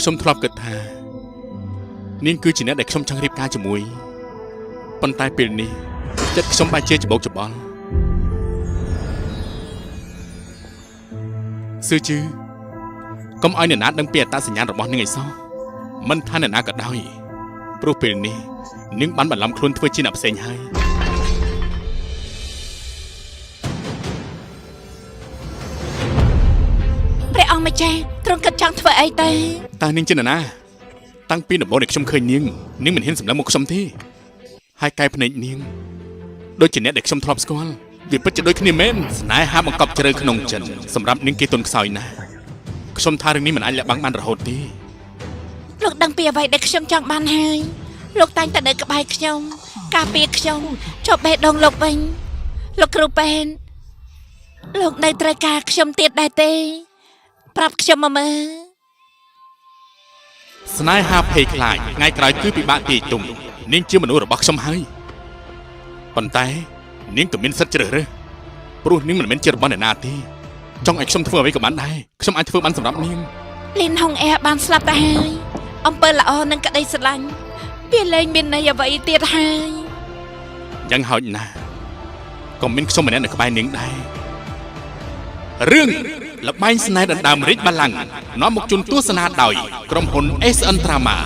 ខ្ញុំធ្លាប់គិតថានាងគឺជាអ្នកដែលខ្ញុំចង់រៀបការជាមួយប៉ុន្តែពេលនេះចិត្តខ្ញុំបែរជាច្បោកច្បល់ស៊ឺជឺកុំឲ្យអ្នកណាដឹងពីអត្តសញ្ញាណរបស់នាងឲ្យសោះមិនថាអ្នកណាក៏ដោយព្រោះពេលនេះនាងបានបន្លំខ្លួនធ្វើជាអ្នកផ្សេងហើយព្រះអង្គម្ចាស់ទ្រង់គិតចង់ធ្វើអីទៅតើនាងជាអ្នកណាតាំងពីដំបូងដែលខ្ញុំឃើញនាងមិនហ៊ានសម្លឹងមកខ្ញុំទេហើយកែភ្នែកនាងដូចជាអ្នកដែលខ្ញុំធ្លាប់ស្គាល់វាពិតជាដូចគ្នាមែនស្នេហាបង្កប់ជ្រៅក្នុងចិត្តសម្រាប់នាងគេទន់ខ្សោយណាស់ខ្ញុំថារឿងនេះមិនអាចលាក់បាំងបានរហូតទេលោកដឹងពីអ្វីដែលខ្ញុំចង់បានហើយលោកតែងតែនៅក្បែរខ្ញុំការពារខ្ញុំចុះបេះដូងលោកវិញលោកគ្រូពេនលោកនៅត្រូវការខ្ញុំទៀតដែរទេប្រាប់ខ្ញុំមកមើលស្នេហាភ័យខ្លាចថ្ងៃក្រោយគឺពិបាកទាយទុំនាងជាមនុស្សរបស់ខ្ញុំហើយប៉ុន្តែនាងក៏មានសិទ្ធិជ្រើសរើសព្រោះនាងមិនមែនជារបស់អ្នកណាទេចង់ឲ្យខ្ញុំធ្វើអ្វីក៏បានដែរខ្ញុំអាចធ្វើបានសម្រាប់នាងលីនហុងអែបានស្លាប់ទៅហើយអំពើល្អនិងក្តីស្រឡាញ់វាលែងមានន័យអ្វីទៀតហើយយ៉ាងហោចណាស់ក៏មានខ្ញុំម្នាក់នៅក្បែរនាងដែររឿងលបែងស្នេហ៍ដណ្ដើមរាជបល្ល័ង្កនាំមកជូនទស្សនាដោយក្រុមហ៊ុន SN Drama